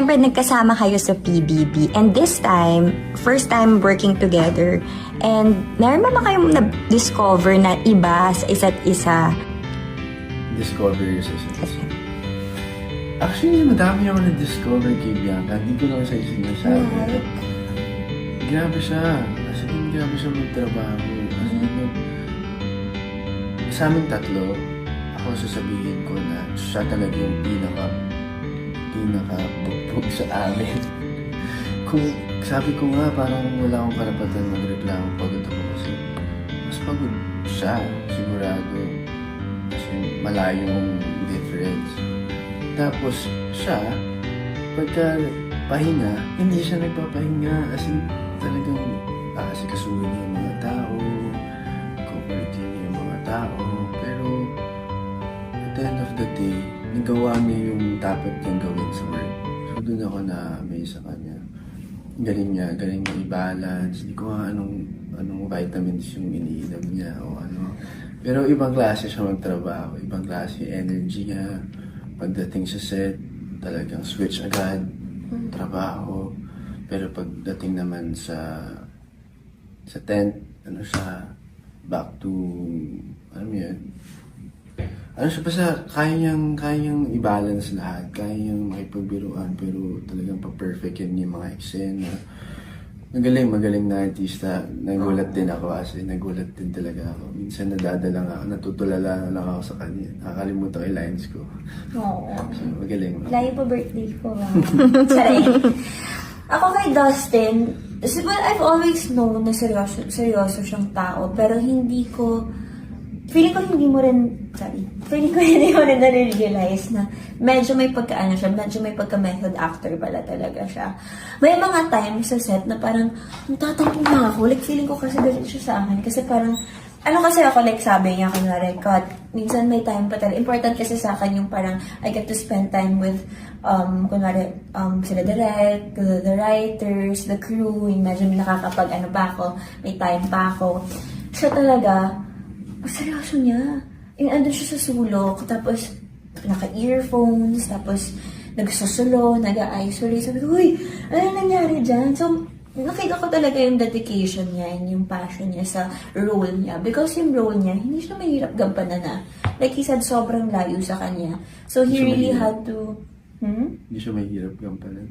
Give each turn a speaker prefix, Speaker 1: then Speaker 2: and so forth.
Speaker 1: Siyempre, nagkasama kayo sa PBB. And this time, first time working together. And meron ba kayong na-discover na iba sa isa't isa?
Speaker 2: Discover sa isa't isa. Actually, madami ako na-discover kay Bianca. Hindi ko lang sa isa sinasabi. Grabe siya. As in, grabe siya magtrabaho. As in, sa aming tatlo, ako sasabihin ko na siya talaga yung pinaka-bukbog sa amin. Kung sabi ko nga, parang wala akong karapatan magreklamo pagod ako kasi mas pagod siya, sigurado. Kasi malayong difference. Tapos siya, pagka pahinga, hindi siya nagpapahinga. As in, talagang asikasuhin niya yung mga tao, kukulitin niya yung mga tao. Pero, at the end of the day, nagawa niya yung dapat niyang gawin sa work. So, doon ako na-amaze sa kanya. Galing niya i-balance. Hindi ko nga anong vitamins yung iniinom niya o ano. Pero ibang klase siya magtrabaho. Ibang klase yung energy niya. Pagdating sa set, talagang switch agad, trabaho. Pero pagdating naman sa tent, ano siya, back to, ano yun, ano siya, basta kaya niyang i-balance lahat, kaya niyang makipagbiruan, pero talagang pa-perfect yun yung mga eksena. Magaling na artista. Nagulat din ako kasi nagulat din talaga ako. Minsan nadadala nga ako, natutulala lang ako sa kanya. Nakakalimutan ko yung lines ko.
Speaker 3: Oo.
Speaker 2: So, magaling.
Speaker 3: Layo pa birthday ko. Sorry. Ako kay Dustin, well, I've always known na seryoso siyang tao, pero feeling ko hindi mo rin na-realize na medyo may pagka-ano siya, medyo may pagka-method actor pala talaga siya. May mga times sa set na parang, tatampo na ako, like feeling ko kasi galit siya sa akin, kasi parang, kasi ako, like sabi niya, kunwari, cut, minsan may time pa talaga. Important kasi sa akin yung parang, I get to spend time with, kunwari, sila direct, the writers, the crew, yung medyo nakakapag-ano pa ako, may time pa ako. Siya talaga, seryoso niya. Andun siya sa sulok, tapos naka-earphones, tapos nagsusulo, nag-isolate. Sabi ko, uy, ano nangyari dyan? So, nakita ko talaga yung dedication niya and yung passion niya sa role niya. Because yung role niya, hindi siya mahirap gampanan na. Like he said, sobrang layo sa kanya. So, he really had to...
Speaker 2: Hindi siya mahirap gampanan.